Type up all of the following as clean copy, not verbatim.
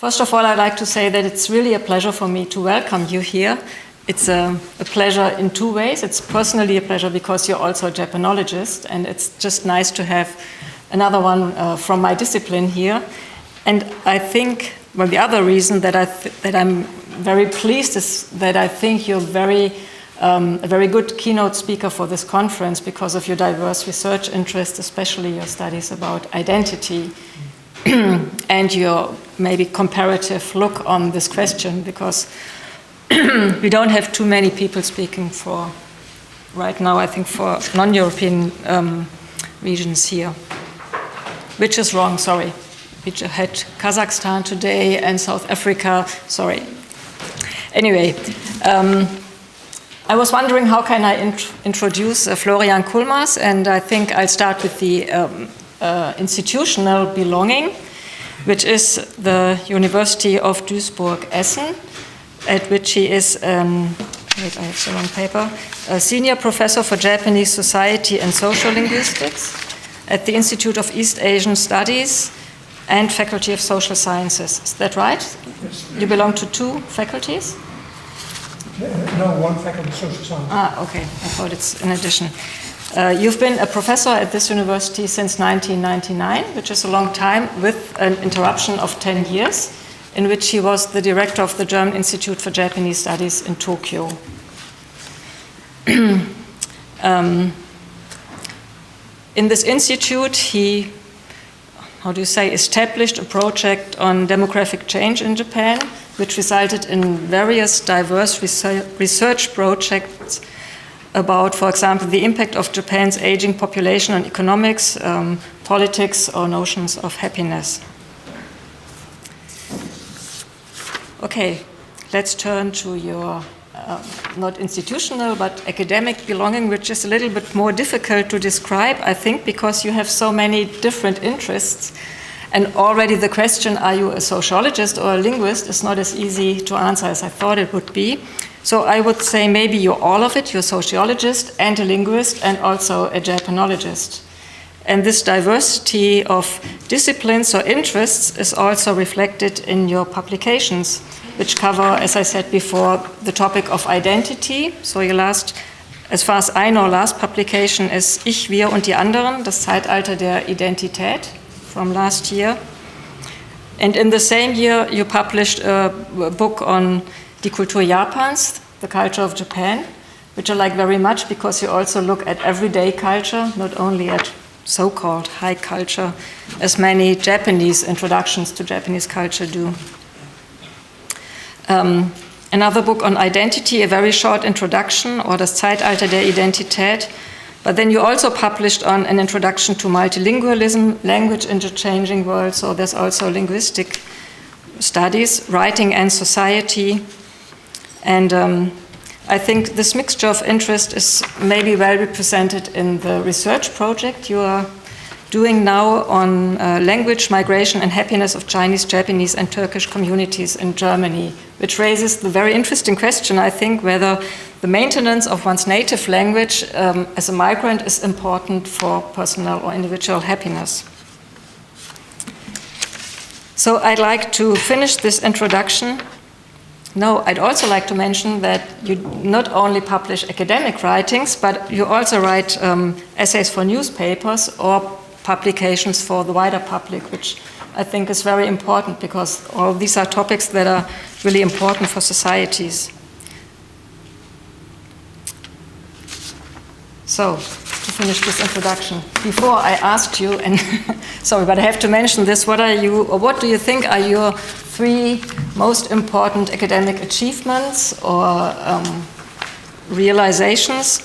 First of all, I'd like to say that it's really a pleasure for me to welcome you here. It's a pleasure in two ways. It's personally a pleasure because you're also a Japanologist, and it's just nice to have another one from my discipline here. And I think, well, the other reason that I'm very pleased is that I think you're a very good keynote speaker for this conference because of your diverse research interests, especially your studies about identity and your maybe comparative look on this question, because we don't have too many people speaking for, right now, I think, for non-European regions here, which is wrong, sorry. We had Kazakhstan today and South Africa, sorry. Anyway, I was wondering how can I introduce Florian Coulmas, and I think I'll start with the institutional belonging, which is the University of Duisburg-Essen, at which he is, wait, I have the wrong paper, a senior professor for Japanese society and social linguistics at the Institute of East Asian Studies and Faculty of Social Sciences. Is that right? Yes. You belong to two faculties? No, one faculty, social science. Ah, okay. I thought it's in addition. You've been a professor at this university since 1999, which is a long time, with an interruption of 10 years, in which he was the director of the German Institute for Japanese Studies in Tokyo. In this institute, he, established a project on demographic change in Japan, which resulted in various diverse research projects about, for example, the impact of Japan's aging population on economics, politics, or notions of happiness. Okay, let's turn to your not institutional but academic belonging, which is a little bit more difficult to describe, I think, because you have so many different interests. And already the question, are you a sociologist or a linguist, is not as easy to answer as I thought it would be. So I would say maybe you're all of it. You're a sociologist and a linguist and also a Japanologist. And this diversity of disciplines or interests is also reflected in your publications, which cover, as I said before, the topic of identity. So your last, as far as I know, last publication is Ich, Wir und die anderen, das Zeitalter der Identität, from last year. And in the same year, you published a book on Die Kultur Japans, the culture of Japan, which I like very much because you also look at everyday culture, not only at so-called high culture, as many Japanese introductions to Japanese culture do. Another book on identity, a very short introduction, or Das Zeitalter der Identität. But then you also published on an introduction to multilingualism, language in the changing world, so there's also linguistic studies, writing and society. And I think this mixture of interest is maybe well represented in the research project you are doing now on language, migration and happiness of Chinese, Japanese and Turkish communities in Germany, which raises the very interesting question, I think, whether the maintenance of one's native language as a migrant is important for personal or individual happiness. So I'd like to finish this introduction. No, I'd also like to mention that you not only publish academic writings, but you also write essays for newspapers or publications for the wider public, which I think is very important because all these are topics that are really important for societies. So, to finish this introduction, before I asked you, and sorry, but I have to mention this, what do you think are your three most important academic achievements or realizations?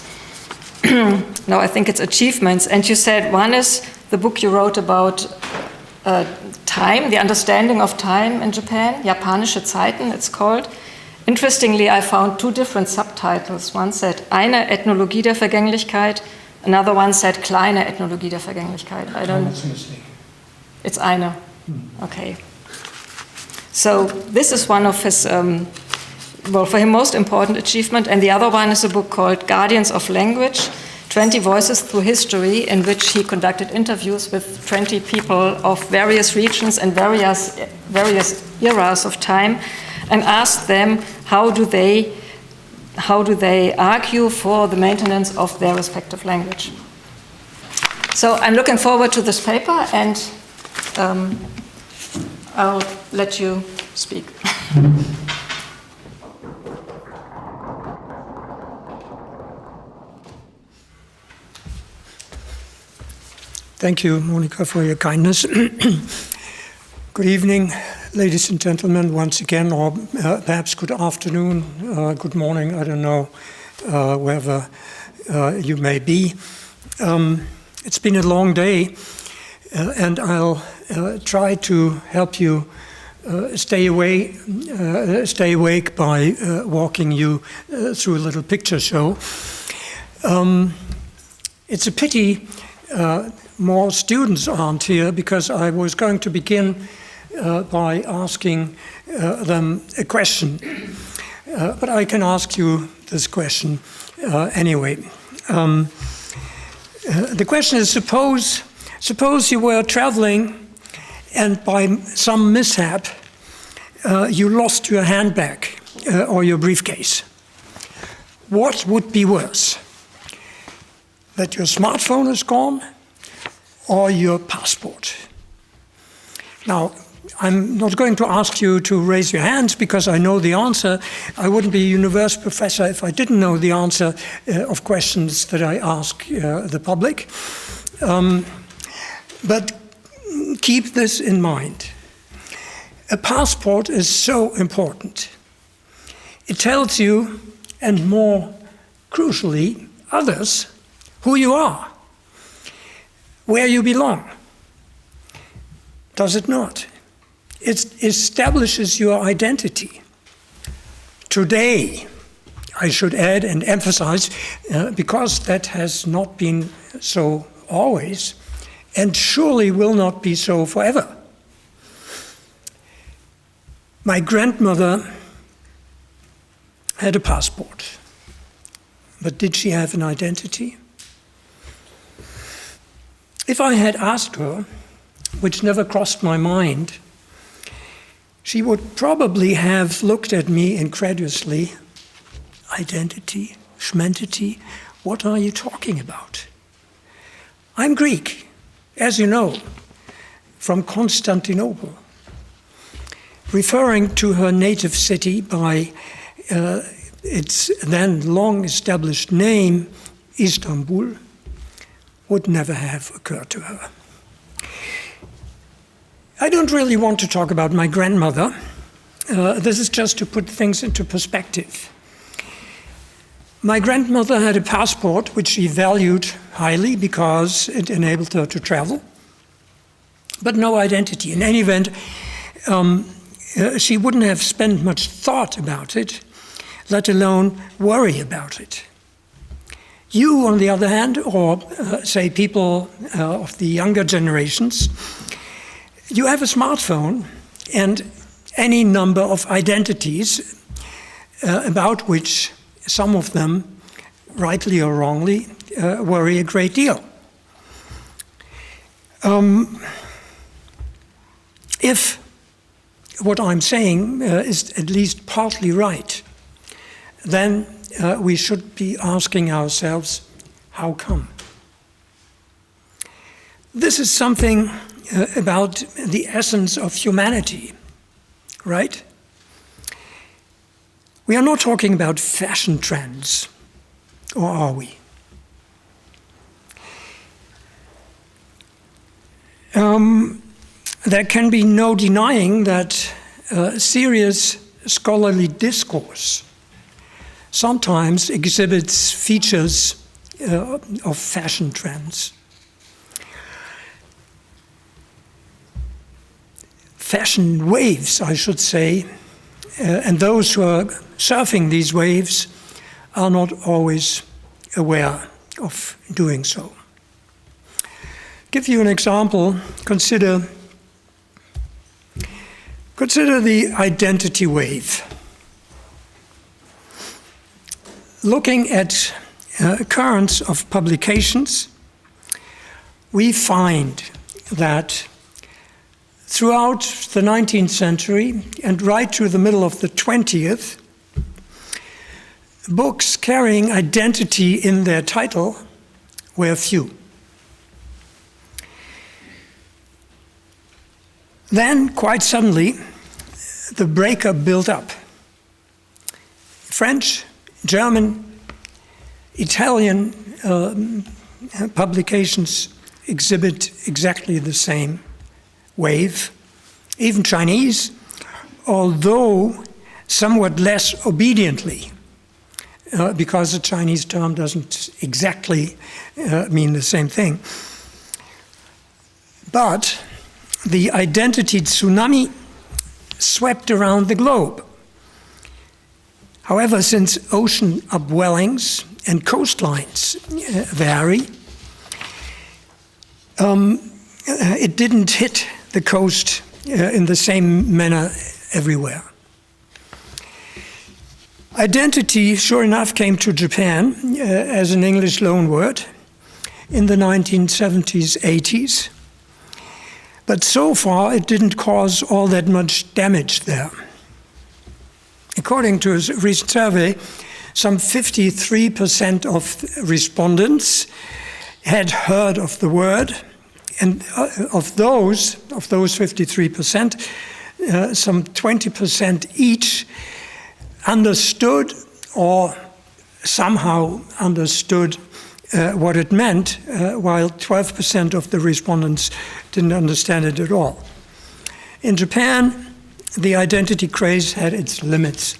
No, I think it's achievements. And you said one is the book you wrote about time, the understanding of time in Japan, Japanische Zeiten, it's called. Interestingly, I found two different subtitles. One said Eine Ethnologie der Vergänglichkeit, another one said Kleine Ethnologie der Vergänglichkeit. I don't know. That's a mistake. It's Eine. Okay. So this is one of his, for him, most important achievement. And the other one is a book called Guardians of Language, 20 Voices Through History, in which he conducted interviews with 20 people of various regions and various eras of time, and asked them how do they argue for the maintenance of their respective language. So I'm looking forward to this paper, and I'll let you speak. Thank you, Monica, for your kindness. Good evening, ladies and gentlemen, once again, or perhaps good afternoon, good morning, I don't know, wherever you may be. It's been a long day, and I'll try to help you stay awake by walking you through a little picture show. It's a pity more students aren't here, because I was going to begin by asking them a question. But I can ask you this question anyway. The question is, suppose you were traveling and by some mishap you lost your handbag or your briefcase. What would be worse? That your smartphone is gone or your passport? Now, I'm not going to ask you to raise your hands because I know the answer. I wouldn't be a university professor if I didn't know the answer of questions that I ask the public. But keep this in mind. A passport is so important. It tells you, and more crucially, others, who you are, where you belong. Does it not? It establishes your identity. Today, I should add and emphasize, because that has not been so always, and surely will not be so forever. My grandmother had a passport, but did she have an identity? If I had asked her, which never crossed my mind, she would probably have looked at me incredulously. Identity, schmentity, what are you talking about? I'm Greek, as you know, from Constantinople, referring to her native city by its then long-established name, Istanbul, would never have occurred to her. I don't really want to talk about my grandmother. This is just to put things into perspective. My grandmother had a passport which she valued highly because it enabled her to travel, but no identity. In any event, she wouldn't have spent much thought about it, let alone worry about it. You, on the other hand, or say people of the younger generations, you have a smartphone and any number of identities about which some of them, rightly or wrongly, worry a great deal. If what I'm saying is at least partly right, then we should be asking ourselves, how come? This is something about the essence of humanity, right? We are not talking about fashion trends, or are we? There can be no denying that serious scholarly discourse sometimes exhibits features of fashion trends. Fashion waves, I should say, and those who are surfing these waves are not always aware of doing so. Give you an example. Consider the identity wave. Looking at occurrence of publications, we find that throughout the 19th century and right through the middle of the 20th, books carrying identity in their title were few. Then, quite suddenly, the breaker built up. French, German, Italian publications exhibit exactly the same wave. Even Chinese, although somewhat less obediently, because the Chinese term doesn't exactly mean the same thing. But the identity tsunami swept around the globe. However, since ocean upwellings and coastlines vary, it didn't hit the coast in the same manner everywhere. Identity, sure enough, came to Japan as an English loanword in the 1970s, 80s. But so far, it didn't cause all that much damage there. According to a recent survey, some 53% of respondents had heard of the word, and of those 53%, some 20% each understood or somehow understood what it meant, while 12% of the respondents didn't understand it at all. In Japan, the identity craze had its limits.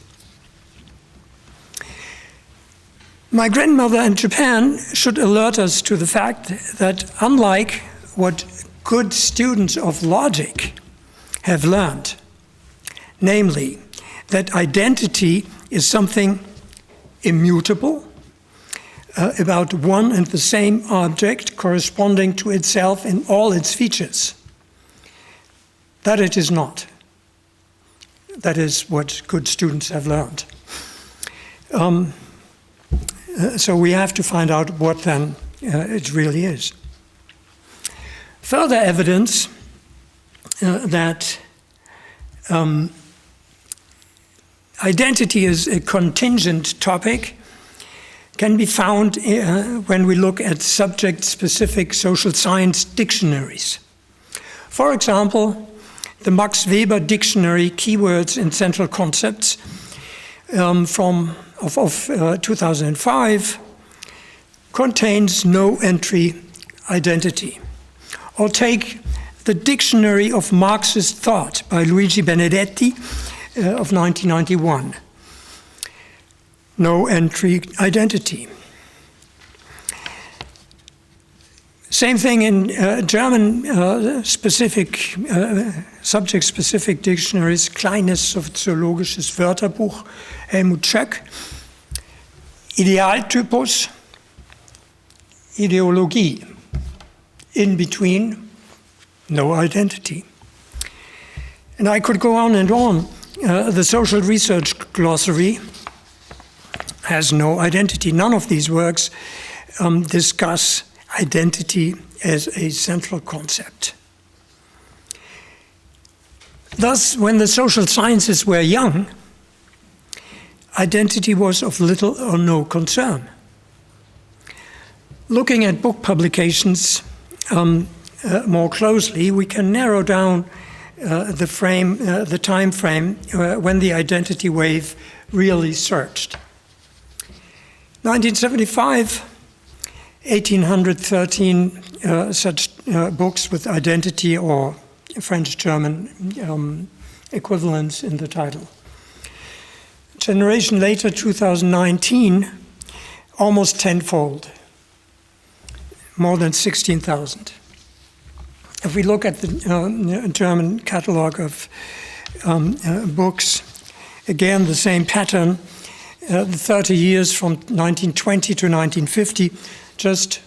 My grandmother in Japan should alert us to the fact that unlike what good students of logic have learned, namely that identity is something immutable, about one and the same object corresponding to itself in all its features, that it is not. That is what good students have learned. So we have to find out what then it really is. Further evidence that identity is a contingent topic can be found when we look at subject-specific social science dictionaries. For example, the Max Weber Dictionary, Keywords and Central Concepts of 2005 contains no entry identity. Or take the Dictionary of Marxist Thought by Luigi Benedetti of 1991. No entry identity. Same thing in German specific, subject-specific dictionaries, Kleines Soziologisches Wörterbuch, Helmut Schöck, Idealtypus, Ideologie. In between, no identity. And I could go on and on. The Social Research Glossary has no identity. None of these works discuss identity as a central concept. Thus, when the social sciences were young, identity was of little or no concern. Looking at book publications more closely, we can narrow down the time frame when the identity wave really surged. 1975, 1,813 such books with identity or French-German equivalents in the title. A generation later, 2019, almost tenfold, more than 16,000. If we look at the German catalog of books, again, the same pattern. The 30 years from 1920 to 1950, just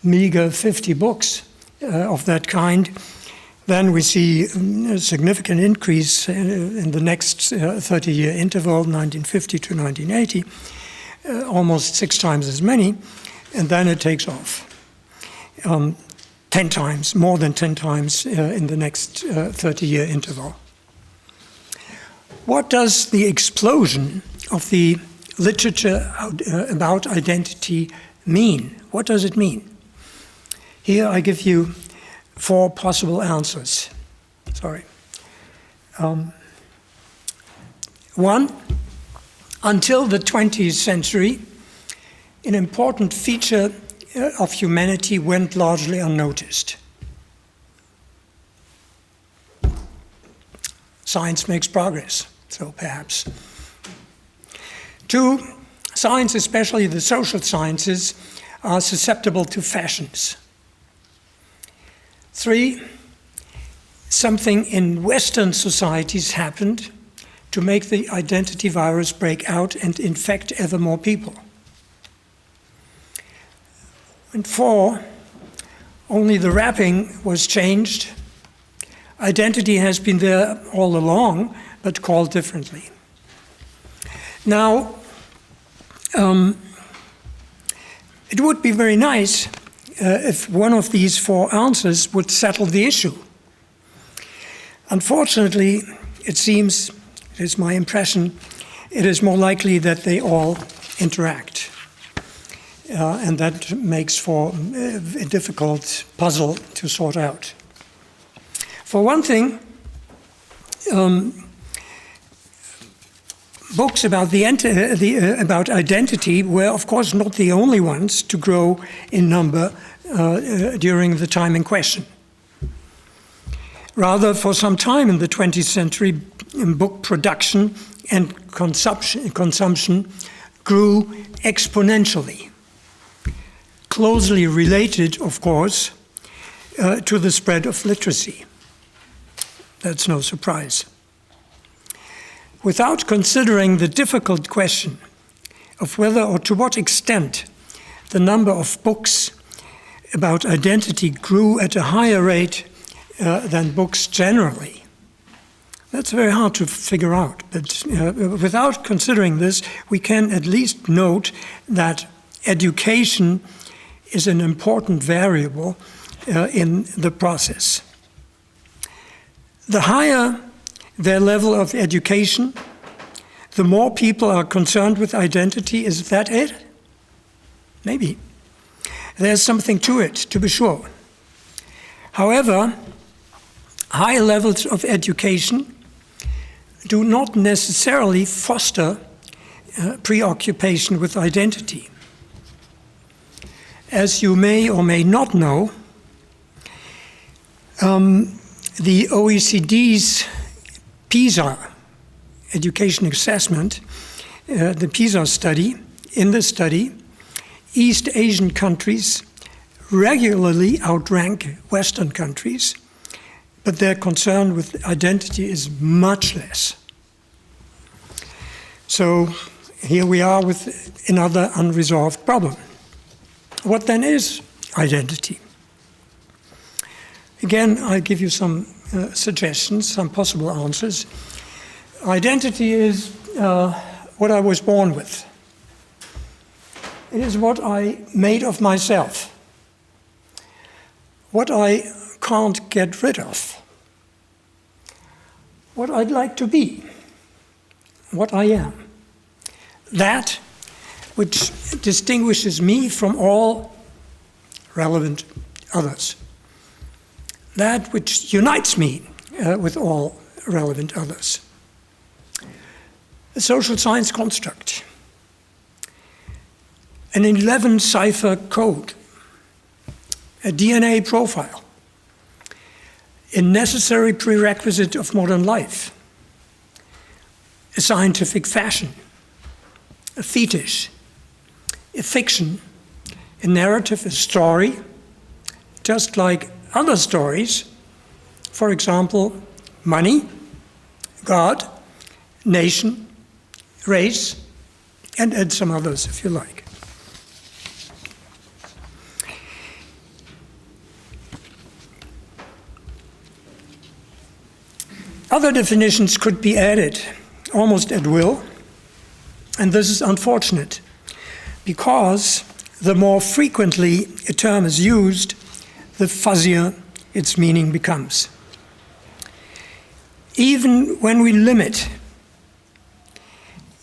meager 50 books of that kind. Then we see a significant increase in the next 30-year interval, 1950 to 1980. almost 6 times as many, and then it takes off. 10 times, more than 10 times in the next 30-year interval. What does the explosion of the literature about identity mean? What does it mean? Here I give you 4 possible answers. Sorry. 1, until the 20th century, an important feature of humanity went largely unnoticed. Science makes progress, so perhaps. 2, science, especially the social sciences, are susceptible to fashions. 3, something in Western societies happened to make the identity virus break out and infect ever more people. And 4, only the wrapping was changed. Identity has been there all along, but called differently. Now, it would be very nice if one of these 4 answers would settle the issue. Unfortunately, it seems, it is my impression, it is more likely that they all interact. And that makes for a difficult puzzle to sort out. For one thing, books about about identity were, of course, not the only ones to grow in number during the time in question. Rather, for some time in the 20th century, book production and consumption grew exponentially, closely related, of course, to the spread of literacy. That's no surprise. Without considering the difficult question of whether or to what extent the number of books about identity grew at a higher rate than books generally. That's very hard to figure out, but without considering this, we can at least note that education is an important variable in the process. The higher their level of education, the more people are concerned with identity. Is that it? Maybe. There's something to it, to be sure. However, high levels of education do not necessarily foster preoccupation with identity. As you may or may not know, the OECD's PISA education assessment, the PISA study, in the study, East Asian countries regularly outrank Western countries, but their concern with identity is much less. So here we are with another unresolved problem. What then is identity? Again, I'll give you some suggestions, some possible answers. Identity is what I was born with. It is what I made of myself, what I can't get rid of, what I'd like to be, what I am. That which distinguishes me from all relevant others. That which unites me with all relevant others. A social science construct. An 11-cipher code. A DNA profile. A necessary prerequisite of modern life. A scientific fashion. A fetish. A fiction. A narrative, a story. Just like other stories, for example, money, God, nation, race, and add some others if you like. Other definitions could be added almost at will, and this is unfortunate because the more frequently a term is used, the fuzzier its meaning becomes. Even when we limit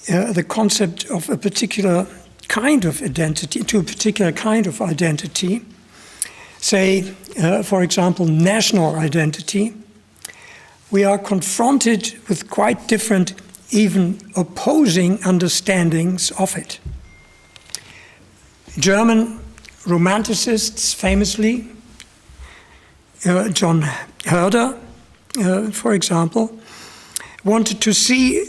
the concept of a particular kind of identity to a particular kind of identity, say, for example, national identity, we are confronted with quite different, even opposing understandings of it. German romanticists, famously, John Herder, for example, wanted to see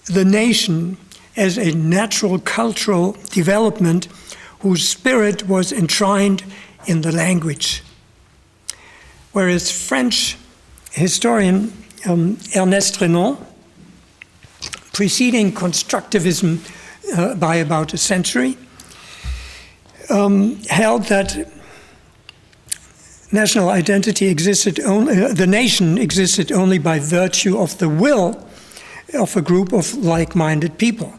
the nation as a natural cultural development whose spirit was enshrined in the language. Whereas French historian Ernest Renan, preceding constructivism by about a century, held that national identity existed only, the nation existed only by virtue of the will of a group of like-minded people.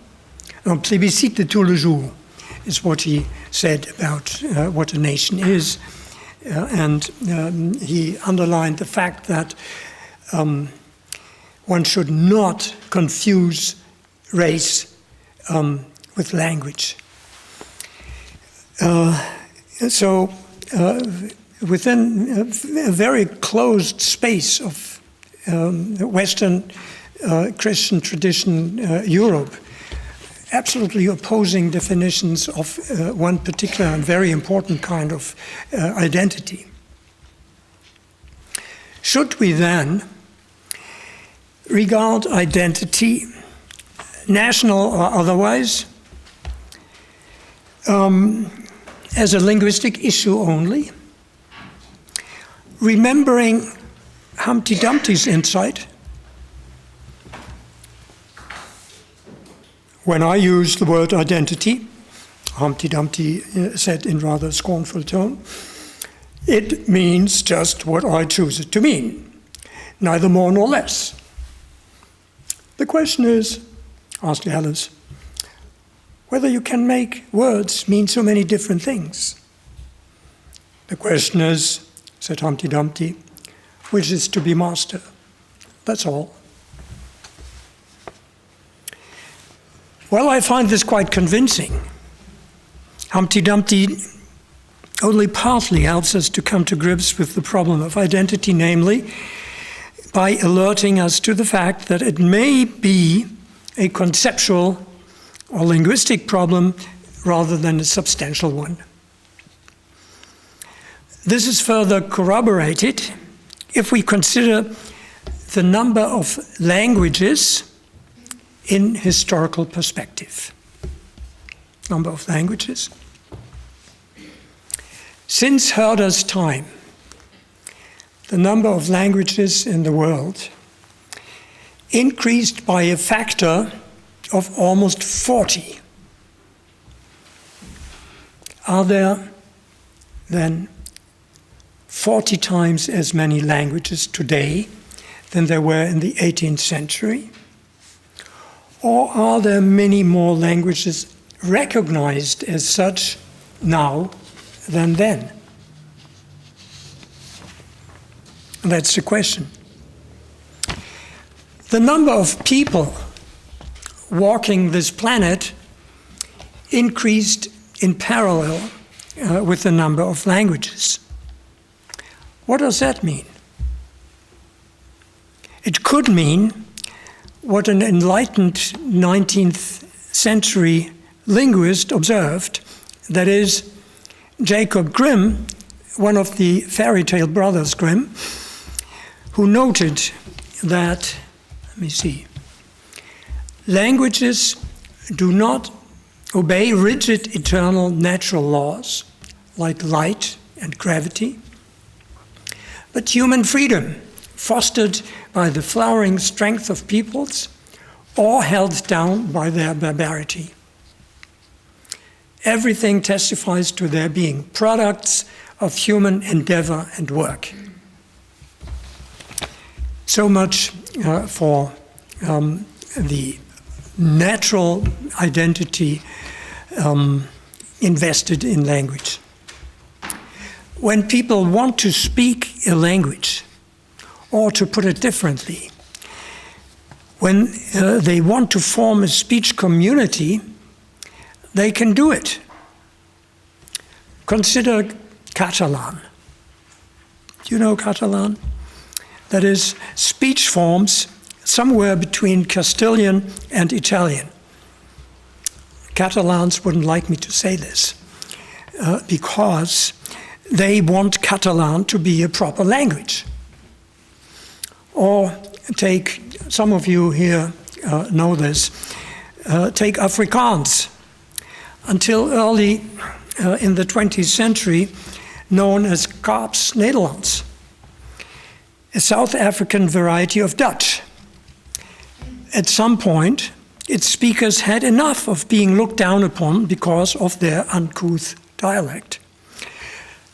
Un plébiscite de tout le jour is what he said about what a nation is. And he underlined the fact that one should not confuse race with language. So within a very closed space of Western Christian tradition Europe, absolutely opposing definitions of one particular and very important kind of identity. Should we then regard identity, national or otherwise, as a linguistic issue only, remembering Humpty Dumpty's insight? When I use the word identity, Humpty Dumpty said in rather scornful tone, it means just what I choose it to mean, neither more nor less. The question is, asked Alice, whether you can make words mean so many different things. The question is, said Humpty Dumpty, which is to be master. That's all. Well, I find this quite convincing. Humpty Dumpty only partly helps us to come to grips with the problem of identity, namely by alerting us to the fact that it may be a conceptual or linguistic problem rather than a substantial one. This is further corroborated if we consider the number of languages in historical perspective. Number of languages. Since Herder's time, the number of languages in the world increased by a factor of almost 40. Are there then 40 times as many languages today than there were in the 18th century? Or are there many more languages recognized as such now than then? That's the question. The number of people walking this planet increased in parallel with the number of languages. What does that mean? It could mean what an enlightened 19th century linguist observed, that is, Jacob Grimm, one of the fairy tale brothers Grimm, who noted that, languages do not obey rigid eternal natural laws like light and gravity, but human freedom fostered by the flowering strength of peoples or held down by their barbarity. Everything testifies to their being products of human endeavor and work. So much for the natural identity invested in language. When people want to speak a language, or to put it differently, when they want to form a speech community, they can do it. Consider Catalan. Do you know Catalan? That is, speech forms somewhere between Castilian and Italian. Catalans wouldn't like me to say this because they want Catalan to be a proper language. Or take, some of you here know this, take Afrikaans. Until early in the 20th century, known as Kaaps Nederlands, a South African variety of Dutch. At some point, its speakers had enough of being looked down upon because of their uncouth dialect,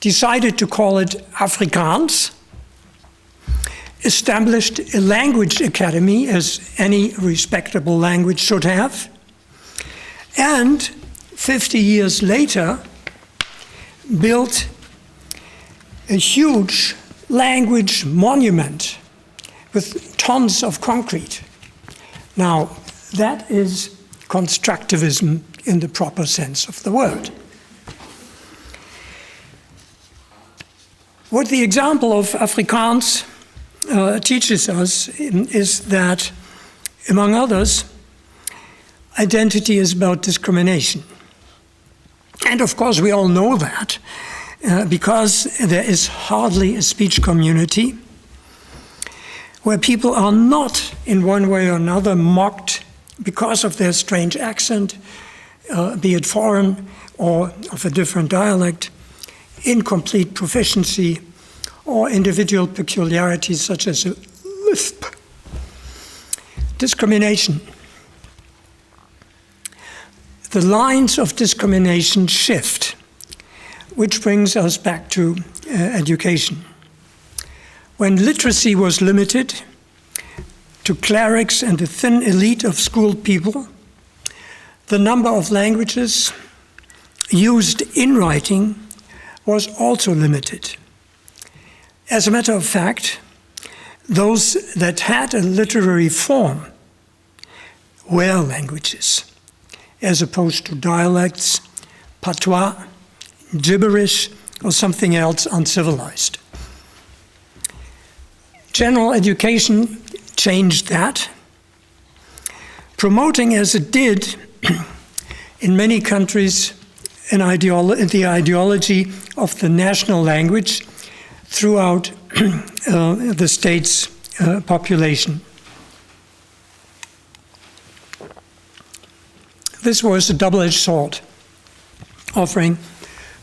decided to call it Afrikaans, established a language academy, as any respectable language should have, and 50 years later built a huge language monument with tons of concrete. Now, that is constructivism in the proper sense of the word. What the example of Afrikaans teaches us is that, among others, identity is about discrimination. And of course we all know that because there is hardly a speech community where people are not in one way or another mocked because of their strange accent, be it foreign or of a different dialect, incomplete proficiency, or individual peculiarities such as a lisp. Discrimination. The lines of discrimination shift, which brings us back to education. When literacy was limited to clerics and a thin elite of schooled people, the number of languages used in writing was also limited. As a matter of fact, those that had a literary form were languages, as opposed to dialects, patois, gibberish, or something else uncivilized. General education changed that, promoting as it did in many countries the ideology of the national language throughout the state's population. This was a double-edged sword, offering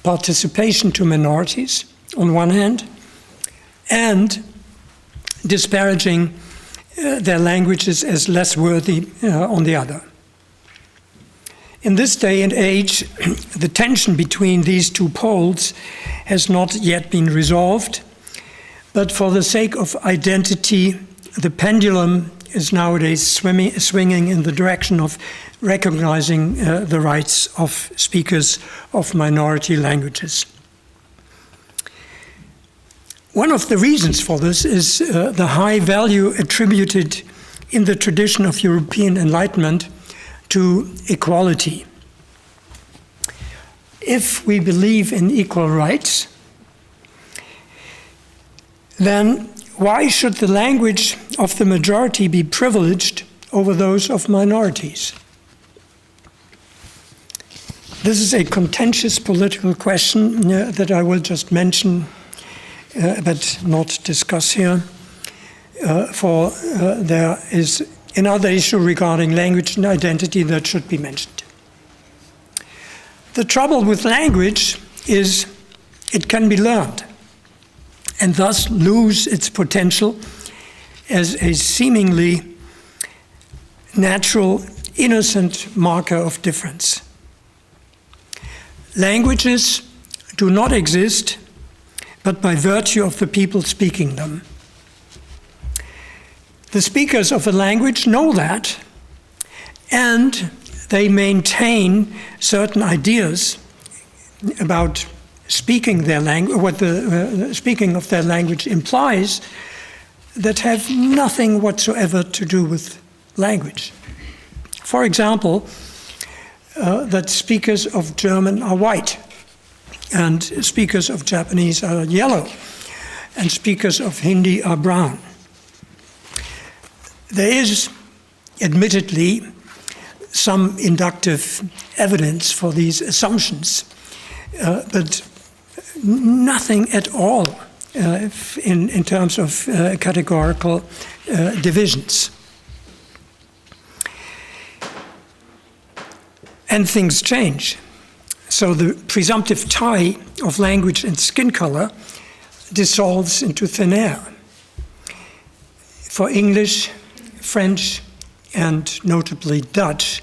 participation to minorities on one hand, and disparaging their languages as less worthy on the other. In this day and age, the tension between these two poles has not yet been resolved, but for the sake of identity, the pendulum is nowadays swinging in the direction of recognizing the rights of speakers of minority languages. One of the reasons for this is the high value attributed in the tradition of European Enlightenment to equality. If we believe in equal rights, then why should the language of the majority be privileged over those of minorities? This is a contentious political question that I will just mention, but not discuss here, for there is another issue regarding language and identity that should be mentioned. The trouble with language is it can be learned and thus lose its potential as a seemingly natural, innocent marker of difference. Languages do not exist but by virtue of the people speaking them. The speakers of a language know that, and they maintain certain ideas about speaking their language, what the speaking of their language implies, that have nothing whatsoever to do with language. For example, that speakers of German are white, and speakers of Japanese are yellow, and speakers of Hindi are brown. There is, admittedly, some inductive evidence for these assumptions, but nothing at all in terms of categorical divisions. And things change. So the presumptive tie of language and skin color dissolves into thin air. For English, French, and notably Dutch,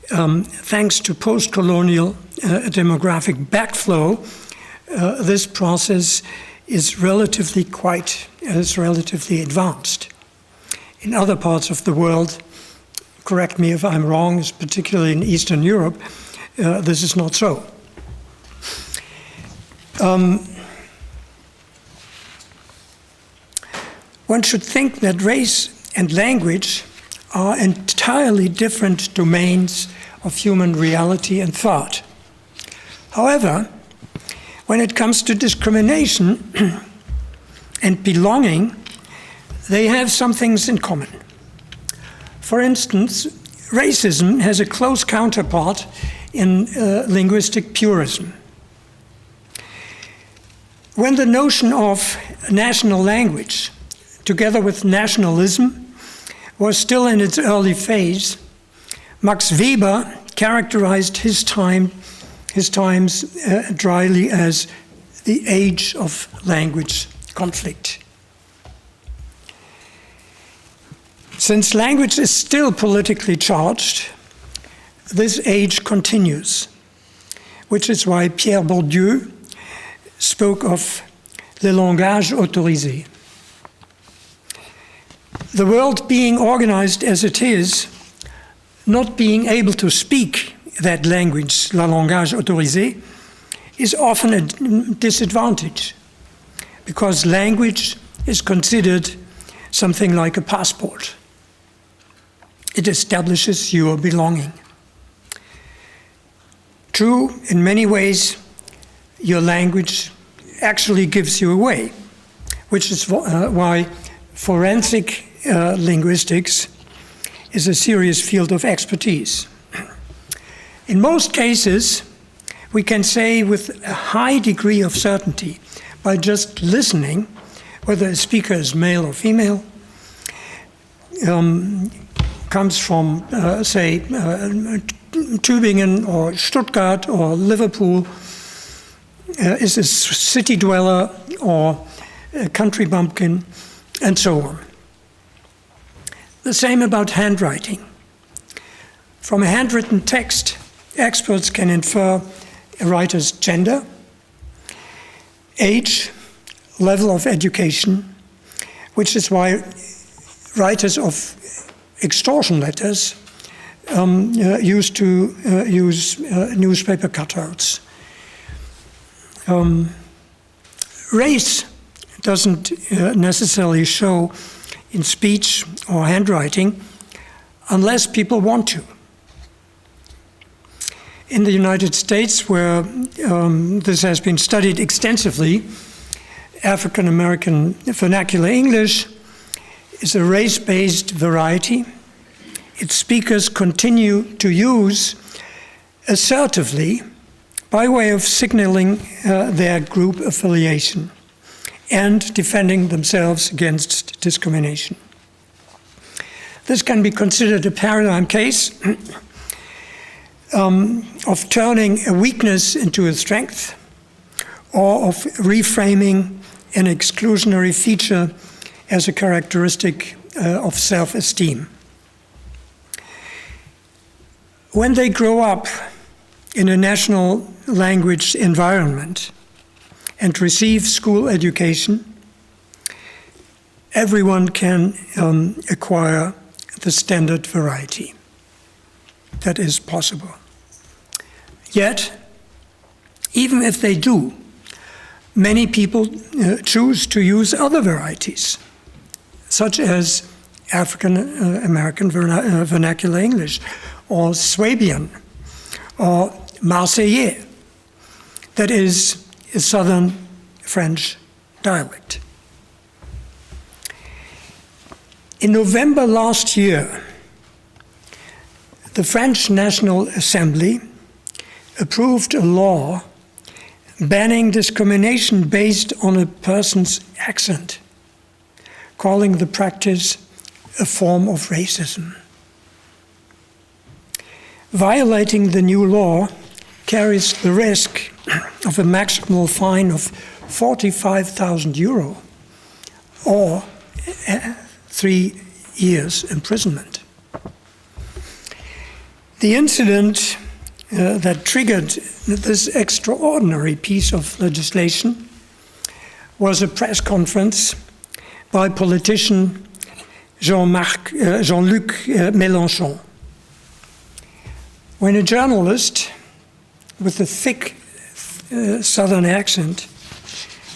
thanks to post-colonial demographic backflow, this process is relatively advanced. In other parts of the world, correct me if I'm wrong, particularly in Eastern Europe, this is not so. One should think that race and language are entirely different domains of human reality and thought. However, when it comes to discrimination and belonging, they have some things in common. For instance, racism has a close counterpart in linguistic purism. When the notion of national language, together with nationalism, was still in its early phase, Max Weber characterized his times dryly as the age of language conflict. Since language is still politically charged, this age continues, which is why Pierre Bourdieu spoke of le langage autorisé. The world being organized as it is, not being able to speak that language, la langage autorisé, is often a disadvantage, because language is considered something like a passport. It establishes your belonging. True, in many ways, your language actually gives you away, which is why forensic linguistics is a serious field of expertise. In most cases, we can say with a high degree of certainty, by just listening, whether a speaker is male or female, comes from, say, Tübingen or Stuttgart or Liverpool, is a city dweller or a country bumpkin, and so on. The same about handwriting. From a handwritten text, experts can infer a writer's gender, age, level of education, which is why writers of extortion letters used to use newspaper cutouts. Race doesn't necessarily show in speech or handwriting unless people want to. In the United States, where this has been studied extensively, African American vernacular English is a race-based variety. Its speakers continue to use assertively by way of signaling their group affiliation and defending themselves against discrimination. This can be considered a paradigm case of turning a weakness into a strength, or of reframing an exclusionary feature as a characteristic of self-esteem. When they grow up in a national language environment and receive school education, everyone can acquire the standard variety. That is possible. Yet, even if they do, many people choose to use other varieties, such as African American vernacular English, or Swabian, or Marseillais, that is a southern French dialect. In November last year, the French National Assembly approved a law banning discrimination based on a person's accent, calling the practice a form of racism. Violating the new law carries the risk of a maximal fine of 45,000 euro or 3 years imprisonment. The incident that triggered this extraordinary piece of legislation was a press conference by politician Jean-Luc Mélenchon. When a journalist with a thick southern accent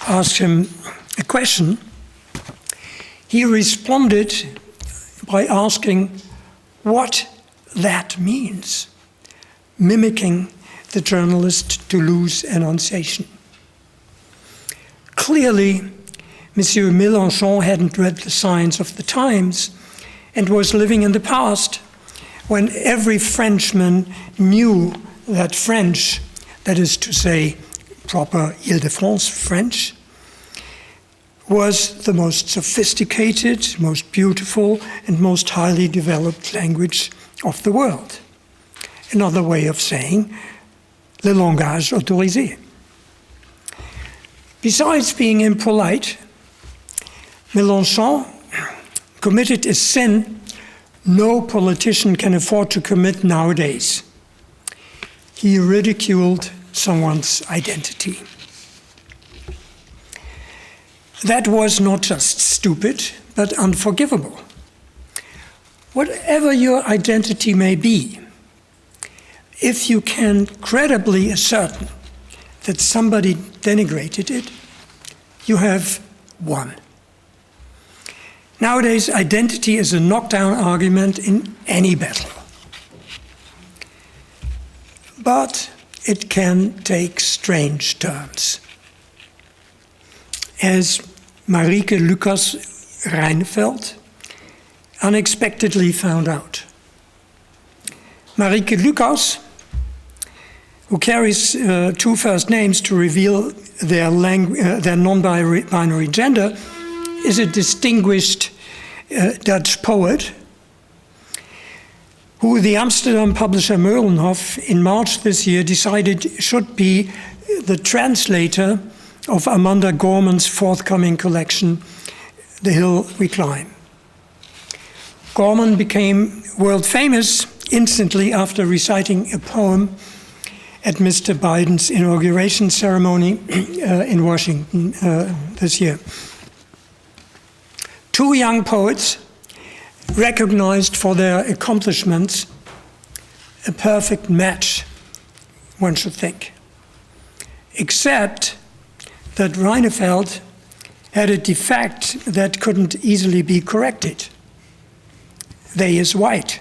asked him a question, he responded by asking what that means, mimicking the journalist Toulouse enunciation. Clearly, Monsieur Mélenchon hadn't read the signs of the times and was living in the past when every Frenchman knew that French, that is to say, proper Île-de-France French, was the most sophisticated, most beautiful, and most highly developed language of the world. Another way of saying, le langage autorisé. Besides being impolite, Mélenchon committed a sin no politician can afford to commit nowadays. He ridiculed someone's identity. That was not just stupid, but unforgivable. Whatever your identity may be, if you can credibly ascertain that somebody denigrated it, you have won. Nowadays, identity is a knockdown argument in any battle. But it can take strange turns. As Marieke Lucas Reinfeldt unexpectedly found out. Marieke Lucas, who carries 2 first names to reveal their non-binary gender, is a distinguished Dutch poet who the Amsterdam publisher Meulenhoff in March this year decided should be the translator of Amanda Gorman's forthcoming collection, The Hill We Climb. Gorman became world famous instantly after reciting a poem at Mr. Biden's inauguration ceremony in Washington this year. 2 young poets, recognized for their accomplishments, a perfect match, one should think. Except that Reinfeldt had a defect that couldn't easily be corrected. They is white.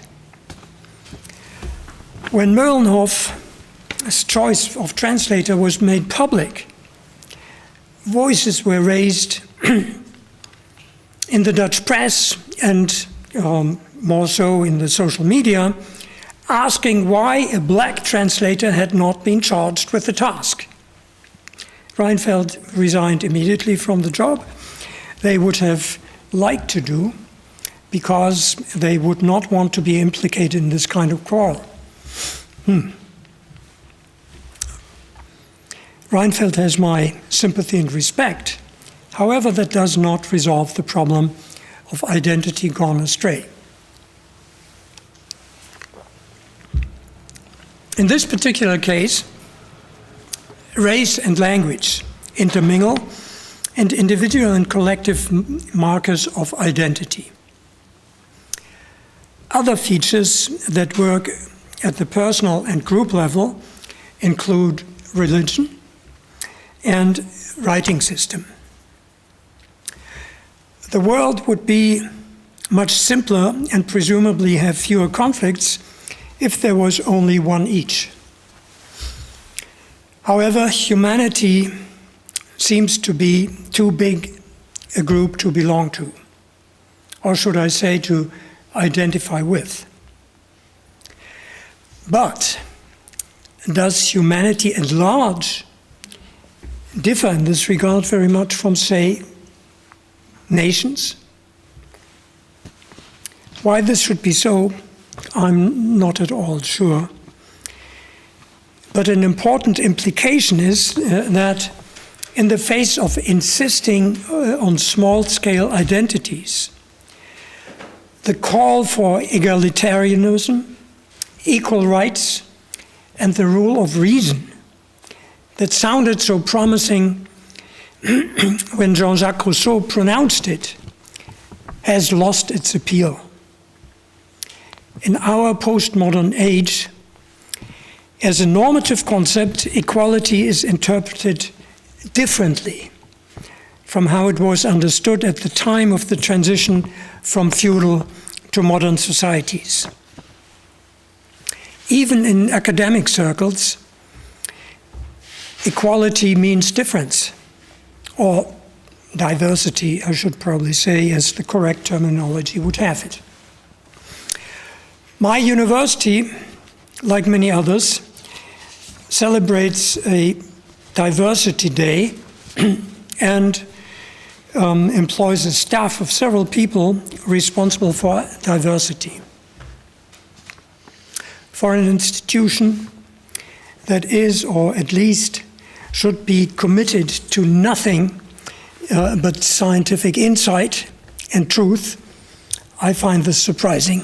When Meulenhoff's choice of translator was made public, voices were raised in the Dutch press and more so in the social media, asking why a black translator had not been charged with the task. Reinfeldt resigned immediately from the job. They would have liked to do, because they would not want to be implicated in this kind of quarrel. Reinfeldt has my sympathy and respect. However, that does not resolve the problem of identity gone astray. In this particular case, race and language intermingle, and individual and collective markers of identity. Other features that work at the personal and group level include religion, and writing system. The world would be much simpler and presumably have fewer conflicts if there was only one each. However, humanity seems to be too big a group to belong to, or should I say to identify with. But does humanity at large differ in this regard very much from, say, nations? Why this should be so, I'm not at all sure. But an important implication is that in the face of insisting on small-scale identities, the call for egalitarianism, equal rights, and the rule of reason that sounded so promising when Jean-Jacques Rousseau pronounced it has lost its appeal. In our postmodern age, as a normative concept, equality is interpreted differently from how it was understood at the time of the transition from feudal to modern societies. Even in academic circles, equality means difference, or diversity, I should probably say, as the correct terminology would have it. My university, like many others, celebrates a diversity day and employs a staff of several people responsible for diversity. For an institution that is, or at least should be, committed to nothing but scientific insight and truth, I find this surprising.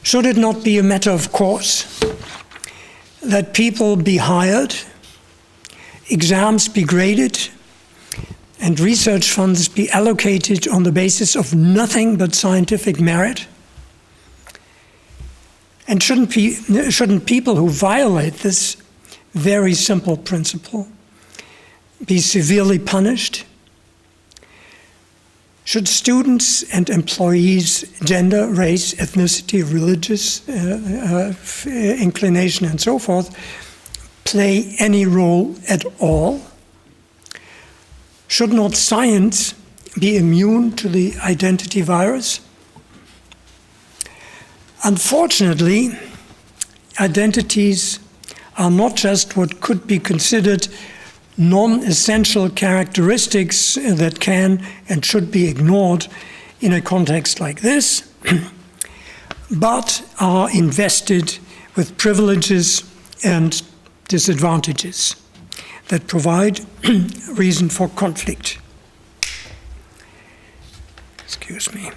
Should it not be a matter of course that people be hired, exams be graded, and research funds be allocated on the basis of nothing but scientific merit? And shouldn't people who violate this very simple principle be severely punished? Should students and employees' gender, race, ethnicity, religious inclination, and so forth play any role at all? Should not science be immune to the identity virus? Unfortunately, identities are not just what could be considered non-essential characteristics that can and should be ignored in a context like this, but are invested with privileges and disadvantages that provide reason for conflict. Excuse me.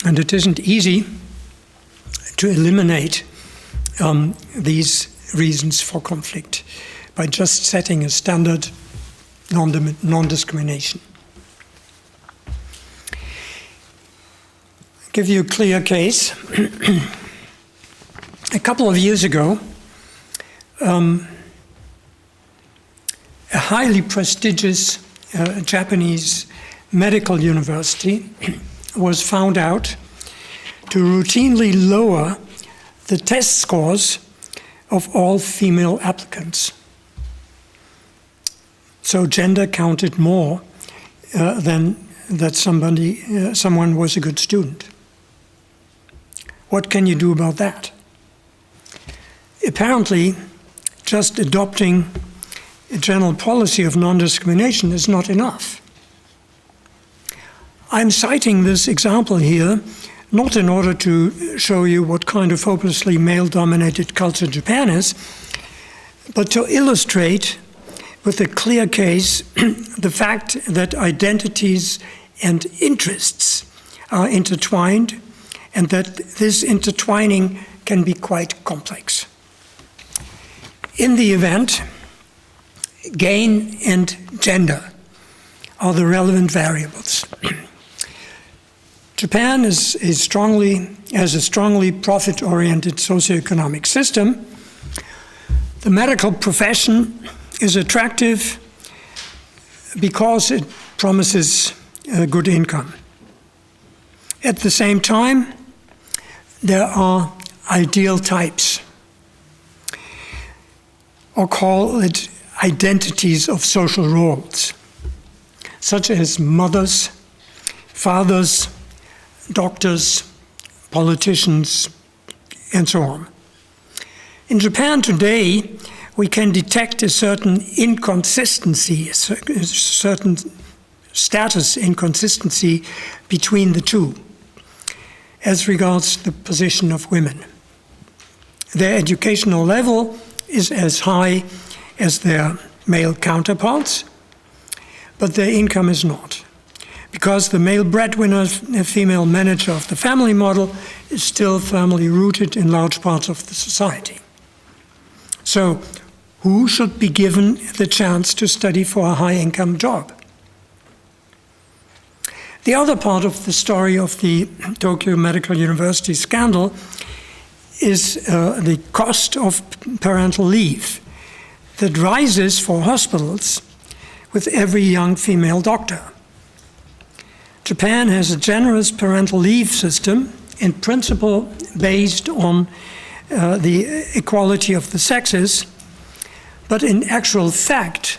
And it isn't easy to eliminate these reasons for conflict by just setting a standard non-discrimination. I'll give you a clear case. A couple of years ago, a highly prestigious Japanese medical university was found out to routinely lower the test scores of all female applicants. So gender counted more than that someone was a good student. What can you do about that? Apparently, just adopting a general policy of non-discrimination is not enough. I'm citing this example here not in order to show you what kind of hopelessly male-dominated culture Japan is, but to illustrate with a clear case the fact that identities and interests are intertwined and that this intertwining can be quite complex. In the event, gain and gender are the relevant variables. Japan has a strongly profit-oriented socioeconomic system. The medical profession is attractive because it promises a good income. At the same time, there are ideal types, or call it identities of social roles, such as mothers, fathers, doctors, politicians, and so on. In Japan today, we can detect a certain inconsistency, a certain status inconsistency between the two as regards the position of women. Their educational level is as high as their male counterparts, but their income is not, because the male breadwinner, the female manager of the family model, is still firmly rooted in large parts of the society. So, who should be given the chance to study for a high-income job? The other part of the story of the Tokyo Medical University scandal is the cost of parental leave that rises for hospitals with every young female doctor. Japan has a generous parental leave system, in principle based on the equality of the sexes, but in actual fact,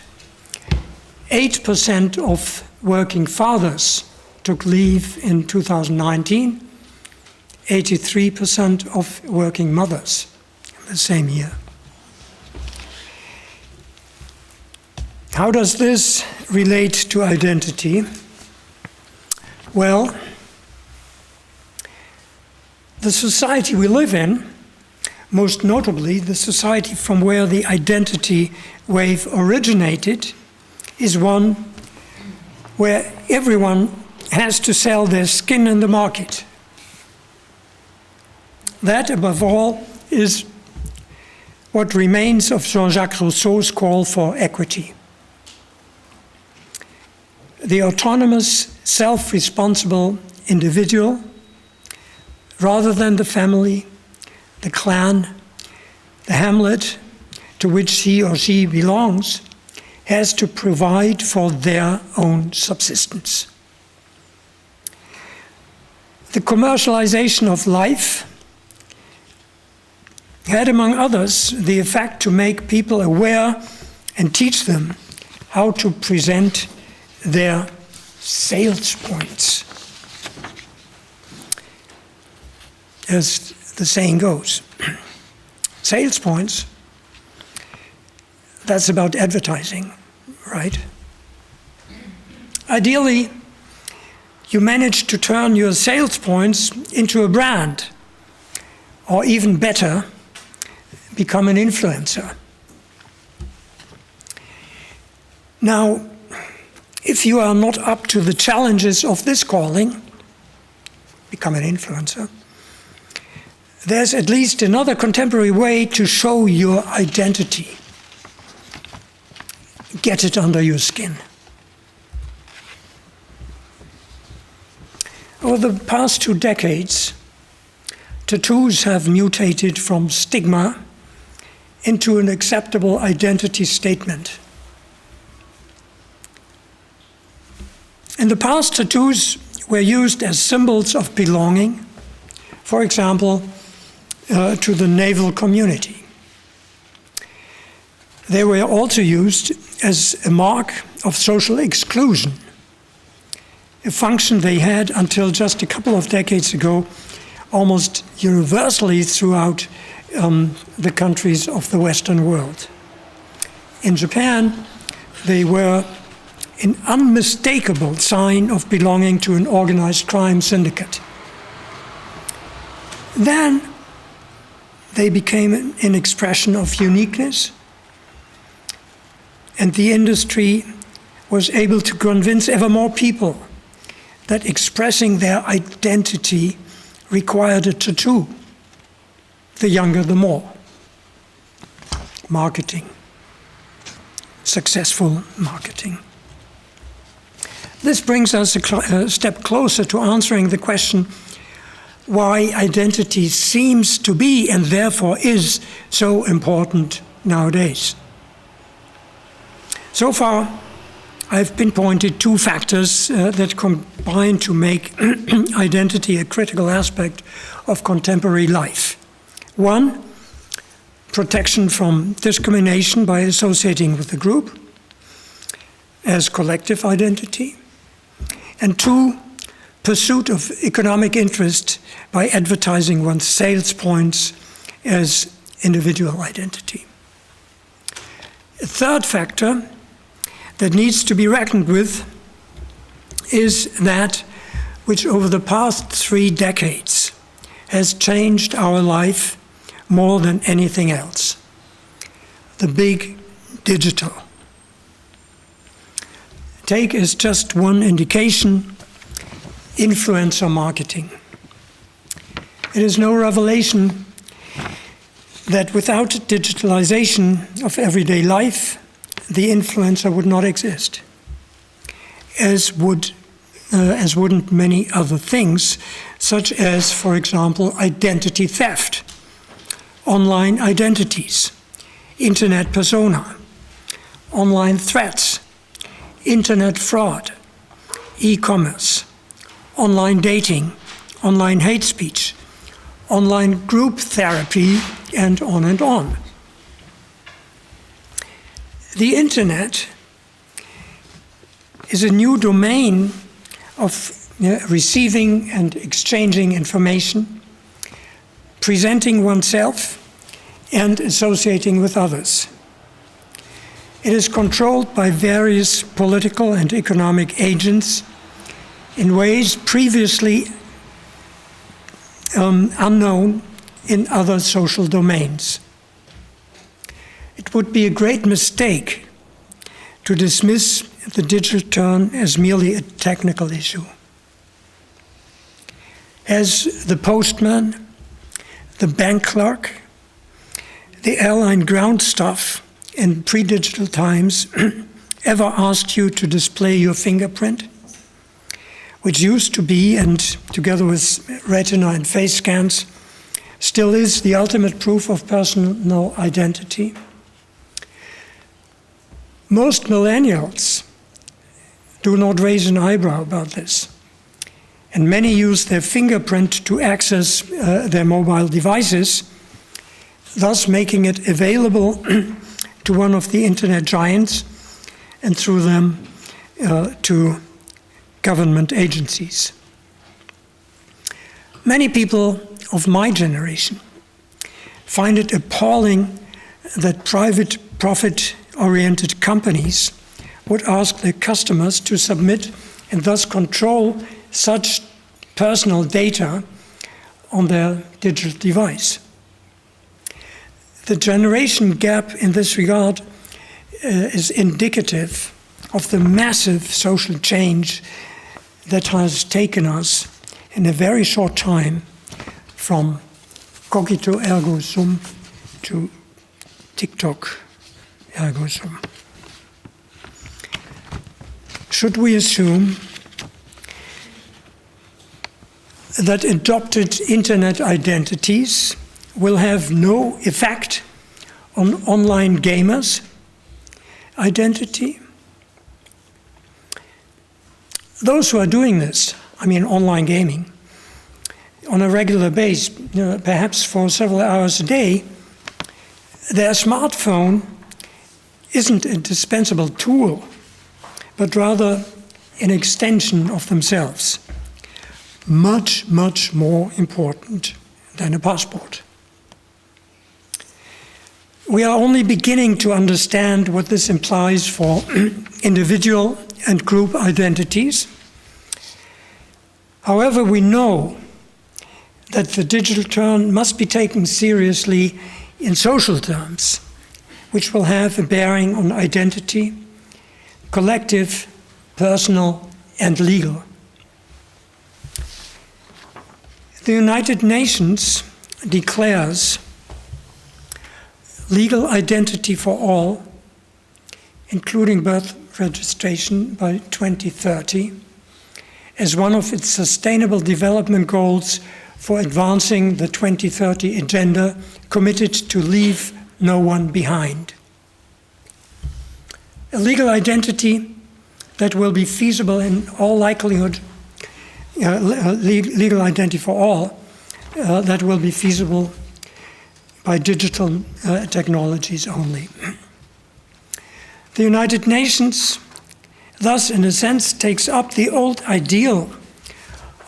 8% of working fathers took leave in 2019, 83% of working mothers in the same year. How does this relate to identity? Well, the society we live in, most notably the society from where the identity wave originated, is one where everyone has to sell their skin in the market. That, above all, is what remains of Jean-Jacques Rousseau's call for equity. The autonomous, self-responsible individual, rather than the family, the clan, the hamlet to which he or she belongs, has to provide for their own subsistence. The commercialization of life had, among others, the effect to make people aware and teach them how to present their sales points. As the saying goes, sales points, that's about advertising, right? Ideally, you manage to turn your sales points into a brand, or even better, become an influencer. Now, if you are not up to the challenges of this calling, become an influencer, there's at least another contemporary way to show your identity. Get it under your skin. Over the past 2 decades, tattoos have mutated from stigma into an acceptable identity statement. In the past, tattoos were used as symbols of belonging, for example, to the naval community. They were also used as a mark of social exclusion, a function they had until just a couple of decades ago almost universally throughout the countries of the Western world. In Japan, they were an unmistakable sign of belonging to an organized crime syndicate. Then they became an expression of uniqueness, and the industry was able to convince ever more people that expressing their identity required a tattoo. The younger, the more. Marketing. successful marketing. This brings us a step closer to answering the question why identity seems to be and therefore is so important nowadays. So far, I've pinpointed two factors that combine to make identity a critical aspect of contemporary life. One, protection from discrimination by associating with the group as collective identity. And two, pursuit of economic interest by advertising one's sales points as individual identity. A third factor that needs to be reckoned with is that which over the past 3 decades has changed our life more than anything else: the big digital. Take as just one indication influencer marketing. It is no revelation that without digitalization of everyday life, the influencer would not exist, as wouldn't many other things, such as, for example, identity theft, online identities, internet persona, online threats, internet fraud, e-commerce, online dating, online hate speech, online group therapy, and on and on. The internet is a new domain of receiving and exchanging information, presenting oneself, and associating with others. It is controlled by various political and economic agents in ways previously unknown in other social domains. It would be a great mistake to dismiss the digital turn as merely a technical issue. Has the postman, the bank clerk, the airline ground staff in pre-digital times ever asked you to display your fingerprint, which used to be, and together with retina and face scans, still is the ultimate proof of personal identity? Most millennials do not raise an eyebrow about this, and many use their fingerprint to access their mobile devices, thus making it available to one of the internet giants and through them to government agencies. Many people of my generation find it appalling that private profit-oriented companies would ask their customers to submit and thus control such personal data on their digital device. The generation gap in this regard is indicative of the massive social change that has taken us in a very short time from cogito ergo sum to TikTok ergo sum. Should we assume that adopted internet identities will have no effect on online gamers' identity? Those who are doing this, I mean online gaming, on a regular basis, perhaps for several hours a day, their smartphone isn't a dispensable tool, but rather an extension of themselves. Much, much more important than a passport. We are only beginning to understand what this implies for individual and group identities. However, we know that the digital turn must be taken seriously in social terms, which will have a bearing on identity, collective, personal, and legal. The United Nations declares legal identity for all including birth registration by 2030, as one of its sustainable development goals for advancing the 2030 agenda committed to leave no one behind. A legal identity that will be feasible in all likelihood, legal identity for all, that will be feasible by digital technologies only. The United Nations, thus, in a sense, takes up the old ideal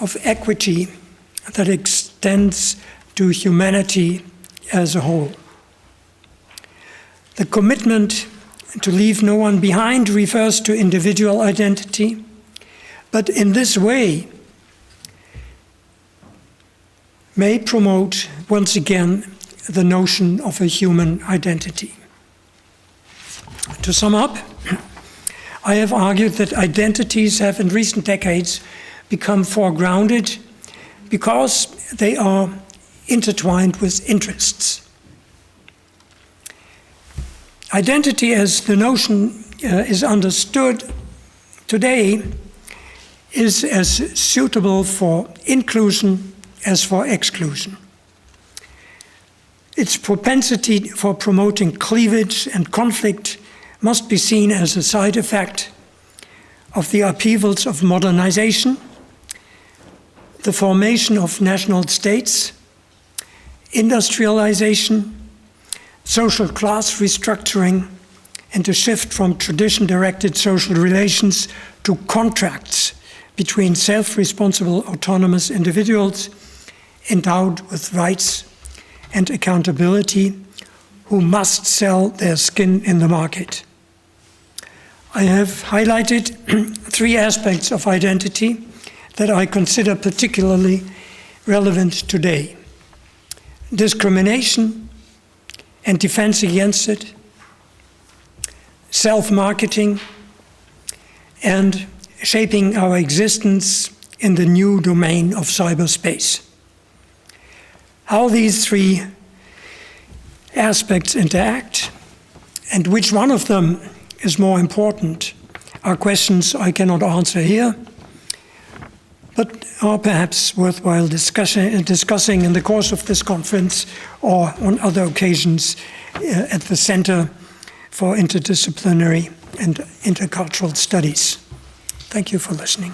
of equity that extends to humanity as a whole. The commitment to leave no one behind refers to individual identity, but in this way may promote, once again, the notion of a human identity. To sum up, I have argued that identities have in recent decades become foregrounded because they are intertwined with interests. Identity, as the notion is understood today, is as suitable for inclusion as for exclusion. Its propensity for promoting cleavage and conflict must be seen as a side effect of the upheavals of modernization, the formation of national states, industrialization, social class restructuring, and a shift from tradition-directed social relations to contracts between self-responsible autonomous individuals endowed with rights and accountability who must sell their skin in the market. I have highlighted three aspects of identity that I consider particularly relevant today: discrimination and defense against it, self-marketing, and shaping our existence in the new domain of cyberspace. How these three aspects interact and which one of them is more important are questions I cannot answer here, but are perhaps worthwhile discussing in the course of this conference or on other occasions at the Center for Interdisciplinary and Intercultural Studies. Thank you for listening.